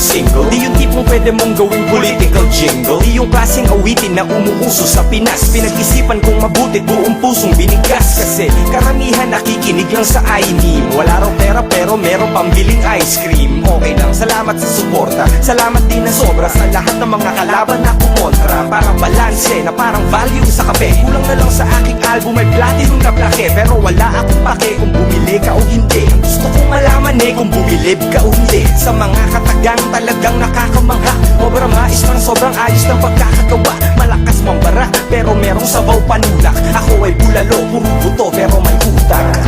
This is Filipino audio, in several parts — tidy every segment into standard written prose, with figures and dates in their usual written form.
single. Di yung tipong pwede mong gawing political jingle. Di yung klaseng awitin na umuuso sa Pinas. Pinag-isipan kong mabuti, buong pusong binigas. Kasi karamihan nakikinig lang sa iName. Wala raw pera pero meron pambiling ice cream. Okay lang, salamat sa suporta. Salamat din na sobra sa lahat ng mga kalaban na kumontra. Parang balanse na parang value sa kape. Kulang na lang sa aking album ay platinum na plake. Pero wala akong pake kung bumili ka o hindi. Ang gusto kong malaman kung bumilib ka o hindi. Sa mga katagang talagang nakakamangha. Obra mais pang sobrang ayos ng pagkakagawa. Malakas mambara pero merong sabaw panulak. Ako ay bulalo, puro buto pero may utak.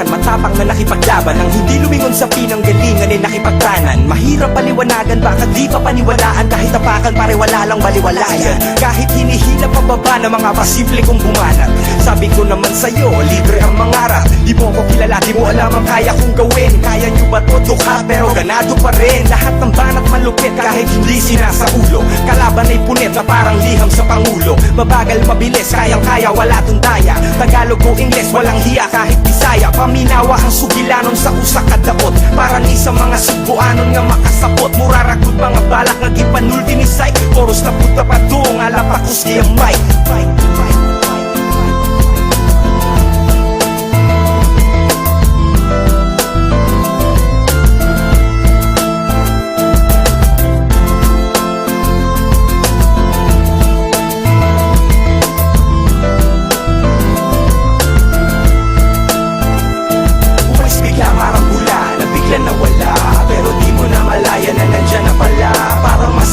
Matapang na nakipaglaban ang hindi lumingon sa pinanggalingan ay nakipagtanan. Mahirap paliwanagan, baka di pa paniwalaan. Kahit tapakan pare wala lang baliwalayan. Kahit hinihila pababa ng mga pasimple kong bumanat. Sabi ko naman sa'yo, libre ang mangarap. Di mo ko kilala, di mo alam ang kaya kong gawin. Kaya nyo ba to dukha pero ganado pa rin. Lahat ng banat malupit kahit hindi sinasaulo. Kalaban ay punit na parang liham sa Pangulo. Mabagal mabilis, kayang-kaya wala tundaya. Tagalog o Ingles, walang hiya kahit Bisaya. Paminawa ang sugilanon sa usak kadaot. Para ni sa mga subuanon nga makasapot. Muraragot mga balak nga gipanultinisay. Koros na puta pa doong alapakus kaya mic.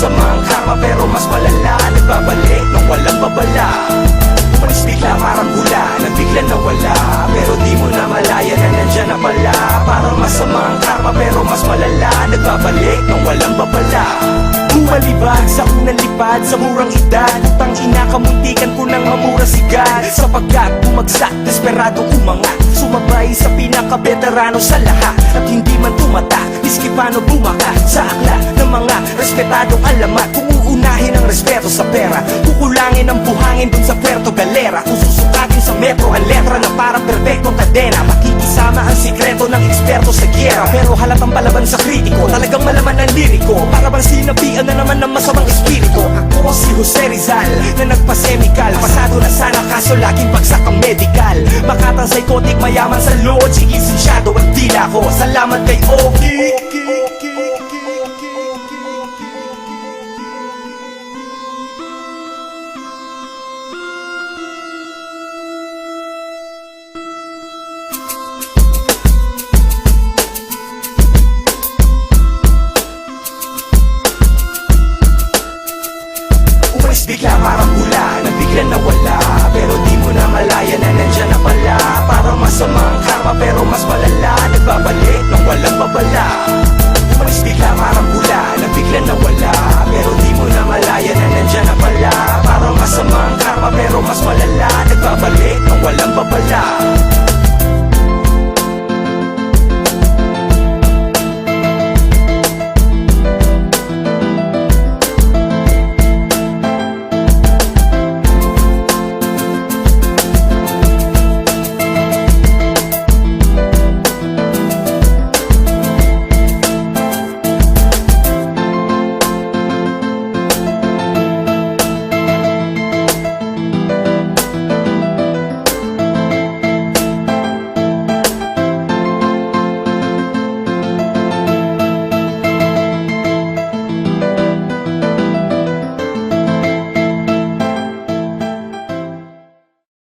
Masamang karma pero mas malala. Nagbabalik nang walang babala. Umalis bigla parang gula na bigla nawala. Pero di mo na malaya na nandyan na pala. Parang masamang karma pero mas malala. Nagbabalik nang walang babala. Bumalibag sa unang lipad sa murang edad. Utang ina kamuntikan ko nang mamurasigan. Sapagkat bumagsak, desperado umangat. Sumabay sa pinaka-veterano sa lahat. At hindi man tumata, miski paano bumaka. Sa akla ng mga respetadong alamat. Kung uunahin ang respeto sa pera, kukulangin ang buhangin dun sa Puerto Galera. Kung susukatin sa metro ang letra na parang perfectong kadena. Makikisama ang sikreto ng eksperto sa giyera. Pero halatang palaban sa kritiko, talagang malaman ang liriko. Para bang sinabihan na naman ng masamang espiritu. Ako si Jose Rizal na nagpa-semical. Pasado na sana kaso laging bagsak ang medical. Makatang psychotic, mayaman sa logic, lisensyado at dila ko. Salamat kay Oki.